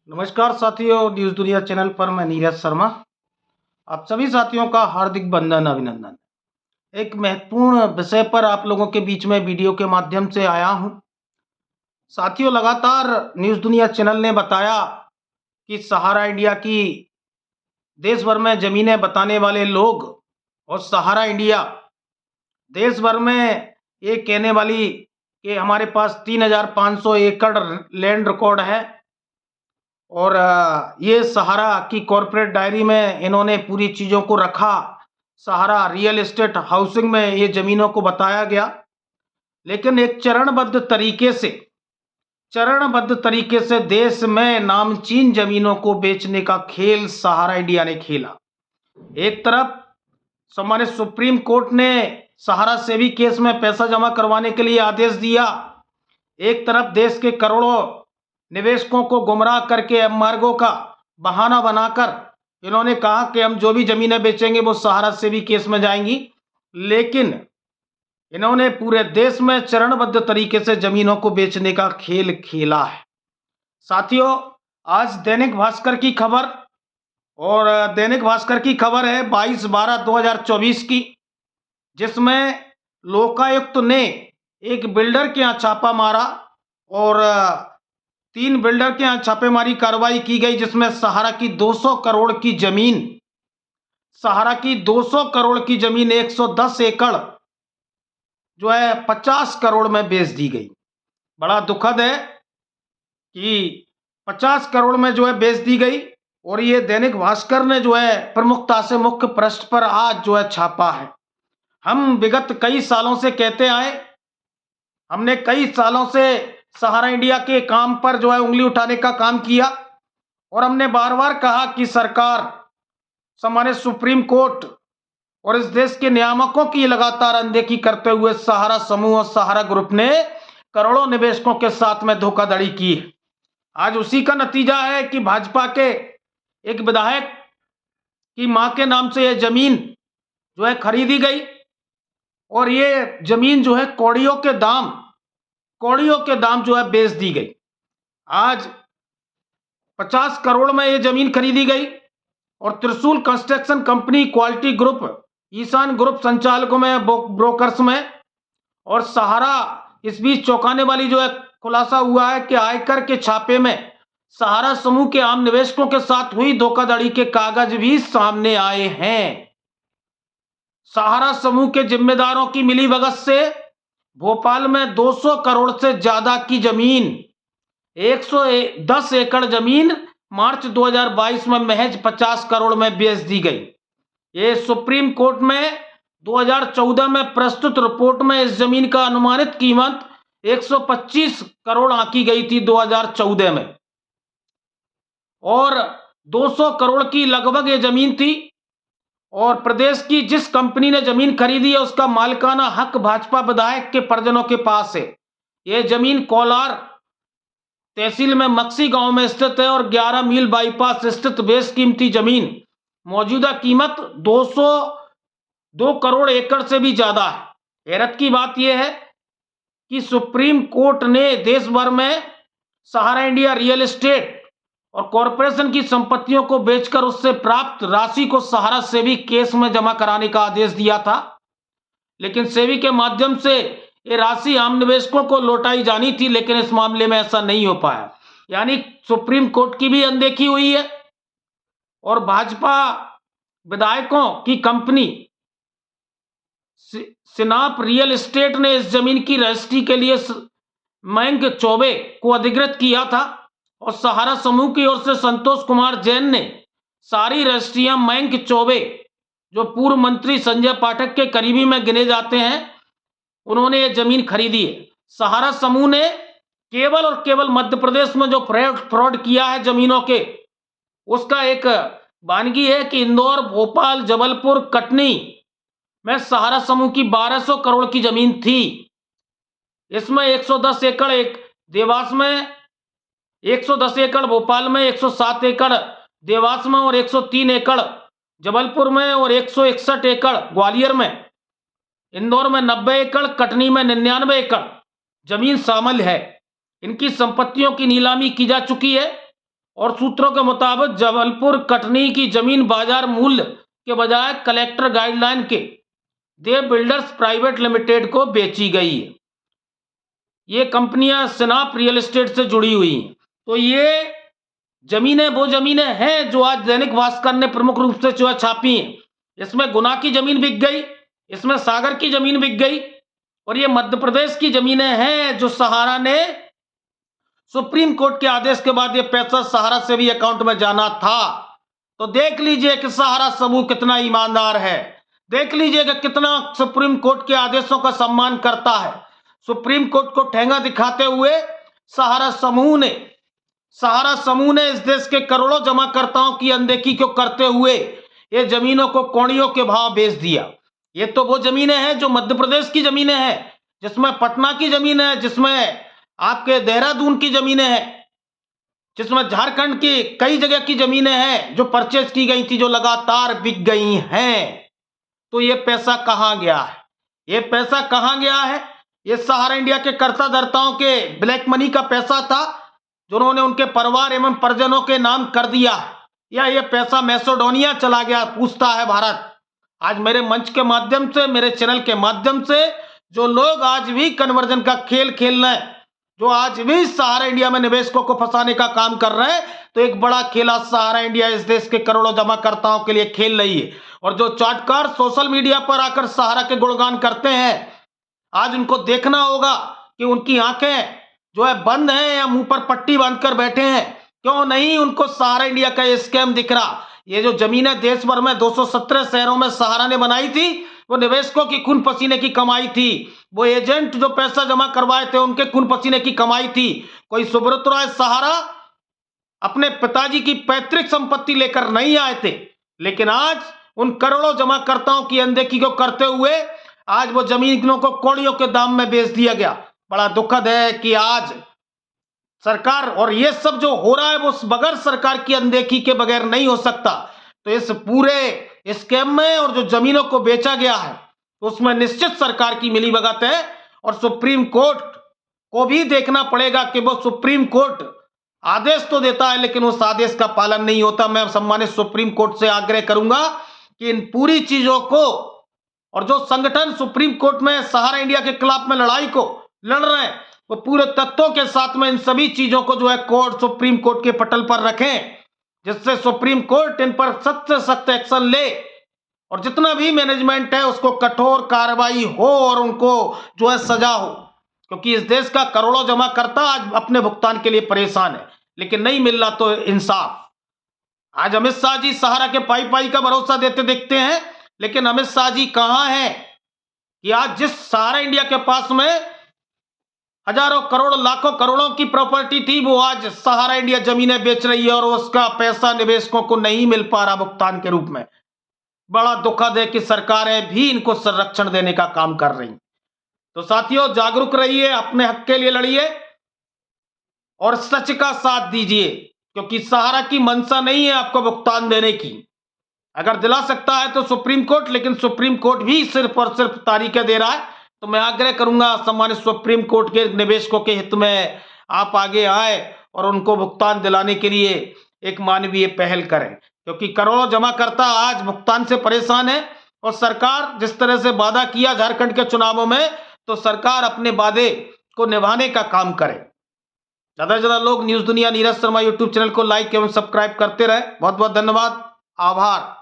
नमस्कार साथियों, न्यूज़ दुनिया चैनल पर मैं नीरज शर्मा आप सभी साथियों का हार्दिक बंधन अभिनंदन। एक महत्वपूर्ण विषय पर आप लोगों के बीच में वीडियो के माध्यम से आया हूं। साथियों, लगातार न्यूज़ दुनिया चैनल ने बताया कि सहारा इंडिया की देश भर में ज़मीनें बताने वाले लोग और सहारा इंडिया देश भर में ये कहने वाली कि हमारे पास 3,500 एकड़ लैंड रिकॉर्ड है और ये सहारा की कॉर्पोरेट डायरी में इन्होंने पूरी चीज़ों को रखा। सहारा रियल एस्टेट हाउसिंग में ये ज़मीनों को बताया गया, लेकिन एक चरणबद्ध तरीके से देश में नामचीन ज़मीनों को बेचने का खेल सहारा इंडिया ने खेला। एक तरफ हमारे सुप्रीम कोर्ट ने सहारा सेवी केस में पैसा जमा करवाने के लिए आदेश दिया, एक तरफ देश के करोड़ों निवेशकों को गुमराह करके मार्गों का बहाना बनाकर इन्होंने कहा कि हम जो भी जमीनें बेचेंगे वो सहारा सेवी केस में जाएंगी। लेकिन इन्होंने पूरे देश में चरणबद्ध तरीके से जमीनों को बेचने का खेल खेला है। साथियों, आज दैनिक भास्कर की खबर है 22/12/2024 की, जिसमें लोकायुक्त ने एक बिल्डर के यहाँ छापा मारा और 3 बिल्डर के यहाँ छापेमारी कार्रवाई की गई, जिसमें सहारा की 200 करोड़ की जमीन 110 एकड़ जो है 50 करोड़ में बेच दी गई। बड़ा दुखद है कि 50 करोड़ में जो है बेच दी गई और ये दैनिक भास्कर ने जो है प्रमुखता से मुख्य पृष्ठ पर आज जो है छापा है। हम विगत कई सालों से कहते आए, हमने कई सालों से सहारा इंडिया के काम पर जो है उंगली उठाने का काम किया और हमने बार बार कहा कि सरकार, हमारे सुप्रीम कोर्ट और इस देश के नियामकों की लगातार अनदेखी करते हुए सहारा समूह और सहारा ग्रुप ने करोड़ों निवेशकों के साथ में धोखाधड़ी की। आज उसी का नतीजा है कि भाजपा के एक विधायक की मां के नाम से यह जमीन जो है खरीदी गई और ये जमीन जो है कौड़ियों के दाम जो है बेच दी गई। आज 50 करोड़ में ये जमीन खरीदी गई और Trishul construction company, quality group, Ishan group संचालकों में, ब्रोकर्स में और सहारा, इस बीच चौंकाने वाली जो है खुलासा हुआ है कि आयकर के छापे में सहारा समूह के आम निवेशकों के साथ हुई धोखाधड़ी के कागज भी सामने आए हैं। सहारा समूह के जिम्मेदारों की मिलीभगत से भोपाल में 200 करोड़ से ज्यादा की जमीन, 110 एकड़ जमीन मार्च 2022 में महज 50 करोड़ में बेच दी गई। ये सुप्रीम कोर्ट में 2014 में प्रस्तुत रिपोर्ट में इस जमीन का अनुमानित कीमत 125 करोड़ आंकी गई थी 2014 में और 200 करोड़ की लगभग ये जमीन थी और प्रदेश की जिस कंपनी ने जमीन खरीदी है उसका मालिकाना हक भाजपा विधायक के परिजनों के पास है। यह जमीन कोलार तहसील में मक्सी गांव में स्थित है और 11 मील बाईपास स्थित बेशकीमती जमीन मौजूदा कीमत 202 करोड़ एकड़ से भी ज्यादा है। हैरत की बात यह है कि सुप्रीम कोर्ट ने देश भर में सहारा इंडिया रियल एस्टेट और कॉरपोरेशन की संपत्तियों को बेचकर उससे प्राप्त राशि को सहारा सेवी केस में जमा कराने का आदेश दिया था, लेकिन सेवी के माध्यम से ये राशि आम निवेशकों को लौटाई जानी थी, लेकिन इस मामले में ऐसा नहीं हो पाया। यानी सुप्रीम कोर्ट की भी अनदेखी हुई है और भाजपा विधायकों की कंपनी सिनाप रियल एस्टेट ने इस जमीन की रजिस्ट्री के लिए मयंक चौबे को अधिकृत किया था और सहारा समूह की ओर से संतोष कुमार जैन ने सारी रजिस्ट्रियां मयंक चौबे, जो पूर्व मंत्री संजय पाठक के करीबी में गिने जाते हैं, उन्होंने ये जमीन खरीदी है। सहारा समूह ने केवल और केवल मध्य प्रदेश में जो फ्रॉड किया है जमीनों के, उसका एक वानगी है कि इंदौर, भोपाल, जबलपुर, कटनी में सहारा समूह की 1200 करोड़ की जमीन थी। इसमें 110 एकड़ एक देवास में, 110 एकड़ भोपाल में, 107 एकड़ देवास में और 103 एकड़ जबलपुर में और 161 एकड़ ग्वालियर में, इंदौर में 90 एकड़, कटनी में 99 एकड़ जमीन शामिल है। इनकी संपत्तियों की नीलामी की जा चुकी है और सूत्रों के मुताबिक जबलपुर कटनी की जमीन बाजार मूल्य के बजाय कलेक्टर गाइडलाइन के देव बिल्डर्स प्राइवेट लिमिटेड को बेची गई है। ये कंपनियां सिनाप रियल एस्टेट से जुड़ी हुई हैं। तो ये जमीनें वो जमीनें हैं जो आज दैनिक भास्कर ने प्रमुख रूप से जो है छापी हैं। इसमें गुना की जमीन बिक गई, इसमें सागर की जमीन बिक गई, और ये मध्य प्रदेश की जमीनें हैं जो सहारा ने सुप्रीम कोर्ट के आदेश के बाद ये पैसा सहारा से भी अकाउंट में जाना था। तो देख लीजिए कि सहारा समूह कितना ईमानदार है, देख लीजिए कि कितना सुप्रीम कोर्ट के आदेशों का सम्मान करता है। सुप्रीम कोर्ट को ठेंगा दिखाते हुए सहारा समूह ने इस देश के करोड़ों जमाकर्ताओं की अनदेखी को करते हुए ये जमीनों को कौड़ियों के भाव बेच दिया। ये तो वो जमीनें हैं जो मध्य प्रदेश की जमीनें हैं, जिसमें पटना की जमीन है, जिसमें आपके देहरादून की जमीनें हैं, जिसमें झारखंड की कई जगह की जमीनें हैं जो परचेज की गई थी, जो लगातार बिक गई हैं। तो ये पैसा कहां गया है? ये पैसा कहां गया है? ये सहारा इंडिया के कर्ता धर्ताओं के ब्लैक मनी का पैसा था जो उन्होंने उनके परिवार एवं परिजनों के नाम कर दिया, या ये पैसा मैसेडोनिया चला गया, पूछता है भारत। आज मेरे मंच के माध्यम से, मेरे चैनल के माध्यम से जो लोग आज भी कन्वर्जन का खेल खेल रहे हैं, जो आज भी सहारा इंडिया में निवेशकों को फंसाने का काम कर रहे हैं, तो एक बड़ा खेला सहारा इंडिया इस देश के करोड़ों जमाकर्ताओं के लिए खेल रही है। और जो चाटकार सोशल मीडिया पर आकर सहारा के गुणगान करते हैं, आज उनको देखना होगा कि उनकी आंखें जो है बंद हैं या मुंह पर पट्टी बांधकर बैठे हैं। क्यों नहीं उनको सहारा इंडिया का ये स्कैम दिख रहा? ये जो जमीनें देश भर में 217 शहरों में सहारा ने बनाई थी, वो निवेशकों की खून पसीने की कमाई थी। वो एजेंट जो पैसा जमा करवाए थे, उनके खून पसीने की कमाई थी। कोई सुब्रत राय सहारा अपने पिताजी की पैतृक संपत्ति लेकर नहीं आए थे, लेकिन आज उन करोड़ों जमाकर्ताओं की अनदेखी को करते हुए आज वो जमीनों को कौड़ियों के दाम में बेच दिया गया। बड़ा दुखद है कि आज सरकार, और ये सब जो हो रहा है वो बगैर सरकार की अनदेखी के बगैर नहीं हो सकता। तो इस पूरे स्कैम में और जो जमीनों को बेचा गया है उसमें निश्चित सरकार की मिलीभगत है, और सुप्रीम कोर्ट को भी देखना पड़ेगा कि वो सुप्रीम कोर्ट आदेश तो देता है लेकिन उस आदेश का पालन नहीं होता। मैं सम्मानित सुप्रीम कोर्ट से आग्रह करूंगा कि इन पूरी चीजों को, और जो संगठन सुप्रीम कोर्ट में सहारा इंडिया के खिलाफ में लड़ाई को लड़ रहे हैं, वो पूरे तथ्यों के साथ में इन सभी चीजों को जो है कोर्ट, सुप्रीम कोर्ट के पटल पर रखें, जिससे सुप्रीम कोर्ट इन पर सख्त से सख्त एक्शन ले, और जितना भी मैनेजमेंट है उसको कठोर कार्रवाई हो और उनको जो है सजा हो। क्योंकि इस देश का करोड़ों जमाकर्ता आज अपने भुगतान के लिए परेशान है, लेकिन नहीं मिल रहा तो इंसाफ। आज अमित शाह जी सहारा के पाई का भरोसा देते दिखते हैं, लेकिन अमित शाह जी कहां हैं कि आज जिस सहारा इंडिया के पास में हजारों करोड़ लाखों करोड़ों की प्रॉपर्टी थी, वो आज सहारा इंडिया जमीनें बेच रही है और उसका पैसा निवेशकों को नहीं मिल पा रहा भुगतान के रूप में। बड़ा दुखद है कि सरकारें भी इनको संरक्षण देने का काम कर रही। तो साथियों, जागरूक रहिए, अपने हक के लिए लड़िए और सच का साथ दीजिए, क्योंकि सहारा की मंशा नहीं है आपको भुगतान देने की। अगर दिला सकता है तो सुप्रीम कोर्ट, लेकिन सुप्रीम कोर्ट भी सिर्फ और सिर्फ तारीखें दे रहा है। तो मैं आग्रह करूंगा सम्मानित सुप्रीम कोर्ट के निवेशकों के हित में आप आगे आए और उनको भुगतान दिलाने के लिए एक मानवीय पहल करें, क्योंकि करोड़ों जमाकर्ता आज भुगतान से परेशान है। और सरकार जिस तरह से वादा किया झारखंड के चुनावों में, तो सरकार अपने वादे को निभाने का काम करे। ज्यादा से ज्यादा लोग न्यूज दुनिया नीरज शर्मा यूट्यूब चैनल को लाइक एवं सब्सक्राइब करते रहे। बहुत बहुत धन्यवाद, आभार।